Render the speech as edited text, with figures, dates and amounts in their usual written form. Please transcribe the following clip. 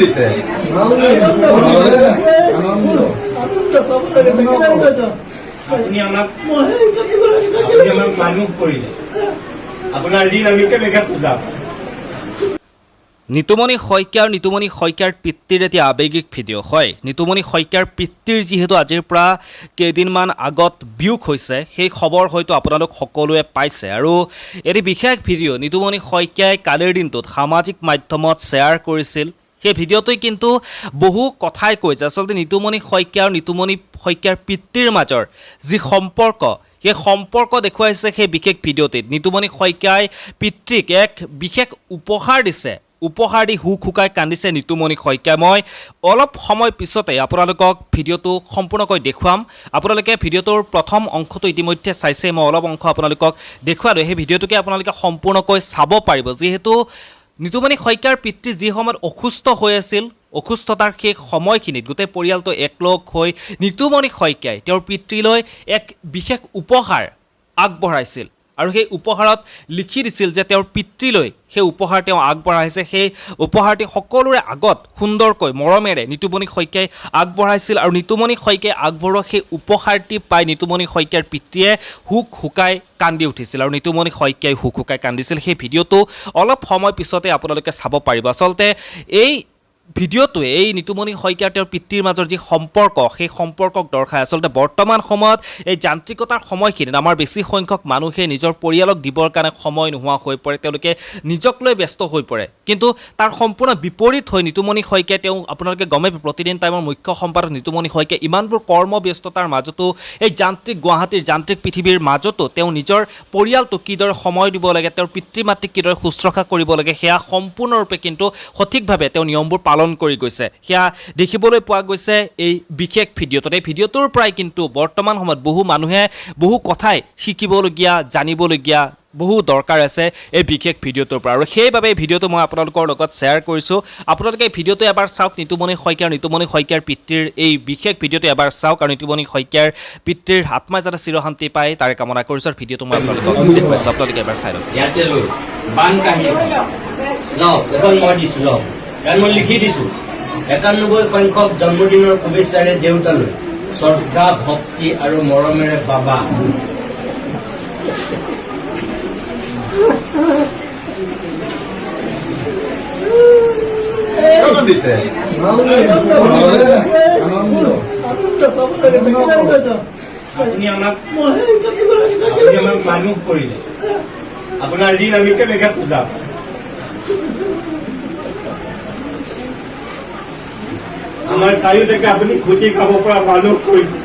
দিছে আপুনি আমাক মানুহ কৰিলে আপোনাৰ ঋণ আমি কেনেকৈ বুজাম। নিতুমণি শইকীয়া আৰু নিতুমণি শইকীয়াৰ পিতৃৰ এটি আৱেগিক ভিডিঅ' হয়। নিতুমণি শইকীয়াৰ পিতৃৰ যিহেতু আজিৰ পৰা কেইদিনমান আগত বিয়োগ হৈছে, সেই খবৰ হয়তো আপোনালোক সকলোৱে পাইছে। আৰু এটি বিশেষ ভিডিঅ' নিতুমণি শইকীয়াই কালিৰ দিনটোত সামাজিক মাধ্যমত শ্বেয়াৰ কৰিছিল। সেই ভিডিঅ'টোৱে কিন্তু বহু কথাই কৈছে। আচলতে নিতুমণি শইকীয়া আৰু নিতুমণি শইকীয়াৰ পিতৃৰ মাজৰ যি সম্পৰ্ক, সেই সম্পৰ্ক দেখুৱাইছে সেই বিশেষ ভিডিঅ'টিত। নিতুমণি শইকীয়াই পিতৃক এক বিশেষ উপহাৰ দিছে। উপহাৰ দি হুক হুকাই কান্দিছে নিতুমণি শইকীয়া। মই অলপ সময় পিছতে আপোনালোকক ভিডিঅ'টো সম্পূৰ্ণকৈ দেখুৱাম। আপোনালোকে ভিডিঅ'টোৰ প্ৰথম অংশটো ইতিমধ্যে চাইছে, মই অলপ অংশ আপোনালোকক দেখুৱালোঁ। সেই ভিডিঅ'টোকে আপোনালোকে সম্পূৰ্ণকৈ চাব পাৰিব। যিহেতু নিতুমণি শইকীয়াৰ পিতৃ যি সময়ত অসুস্থ হৈ আছিল, অসুস্থতাৰ সেই সময়খিনিত গোটেই পৰিয়ালটো একলগ হৈ নিতুমণি শইকীয়াই তেওঁৰ পিতৃলৈ এক বিশেষ উপহাৰ আগবঢ়াইছিল। আৰু সেই উপহাৰত লিখি দিছিল যে তেওঁৰ পিতৃলৈ সেই উপহাৰ তেওঁ আগবঢ়াইছে। সেই উপহাৰটি সকলোৰে আগত সুন্দৰকৈ মৰমেৰে নিতুমণি শইকীয়াই আগবঢ়াইছিল। আৰু নিতুমণি শইকীয়াই আগবঢ়োৱা সেই উপহাৰটি পাই নিতুমণি শইকীয়াৰ পিতৃয়ে হুক হুকাই কান্দি উঠিছিল আৰু নিতুমণি শইকীয়াই হুক হুকাই কান্দিছিল। সেই ভিডিঅ'টো অলপ সময় পিছতে আপোনালোকে চাব পাৰিব। আচলতে এই ভিডিঅ'টোৱে এই নিতুমণি শইকীয়া তেওঁৰ পিতৃৰ মাজৰ যি সম্পৰ্ক, সেই সম্পৰ্কক দৰ্শায়। আচলতে বৰ্তমান সময়ত এই যান্ত্ৰিকতাৰ সময়খিনিত আমাৰ বেছি সংখ্যক মানুহে নিজৰ পৰিয়ালক দিবৰ কাৰণে সময় নোহোৱা হৈ পৰে, তেওঁলোকে নিজক লৈ ব্যস্ত হৈ পৰে। কিন্তু তাৰ সম্পূৰ্ণ বিপৰীত হৈ নিতুমণি শইকীয়া, তেওঁ আপোনালোকে গমে প্ৰতিদিন টাইমৰ মুখ্য সম্পাদক নিতুমণি শইকীয়া ইমানবোৰ কৰ্মব্যস্ততাৰ মাজতো, এই যান্ত্ৰিক গুৱাহাটীৰ যান্ত্ৰিক পৃথিৱীৰ মাজতো তেওঁ নিজৰ পৰিয়ালটোক কিদৰে সময় দিব লাগে, তেওঁৰ পিতৃ মাতৃক কিদৰে শুশ্ৰূষা কৰিব লাগে, সেয়া সম্পূৰ্ণৰূপে কিন্তু সঠিকভাৱে তেওঁ নিয়মবোৰ পালন কৰি গৈছে। সেয়া দেখিবলৈ পোৱা গৈছে এই বিশেষ ভিডিঅ'টোত। এই ভিডিঅ'টোৰ পৰাই কিন্তু বৰ্তমান সময়ত বহু মানুহে বহু কথাই শিকিবলগীয়া, জানিবলগীয়া বহু দৰকাৰ আছে এই বিশেষ ভিডিঅ'টোৰ পৰা। আৰু সেইবাবে এই ভিডিঅ'টো মই আপোনালোকৰ লগত শ্বেয়াৰ কৰিছোঁ। আপোনালোকে এই ভিডিঅ'টো এবাৰ চাওক। নিতুমণি শইকীয়াৰ পিতৃৰ এই বিশেষ ভিডিঅ'টো এবাৰ চাওক আৰু নিতুমণি শইকীয়াৰ পিতৃৰ আত্মাই যাতে চিৰশান্তি পায় তাৰে কামনা কৰিছোঁ। আৰু ভিডিঅ'টো মই আপোনালোকক দেখুৱাইছোঁ, আপোনালোকে এবাৰ চাই লওক। ইয়াতে লৈ বান কাহিনী লওক, এখন মই দিছোঁ লওক, কাৰণ মই লিখি দিছোঁ ৯১ সংখ্যক জন্মদিনৰ শুভেচ্ছাৰে দেউতালৈ, শ্ৰদ্ধা ভক্তি আৰু মৰমেৰে বাবা। দিছে আপুনি আমাক মানুহ কৰিলে আপোনাৰ ঋণ আমি কেনেকৈ বুজাম। আমাৰ চাৰিওটাকে আপুনি খুটি খাব পৰা মানুহ কৰিছে।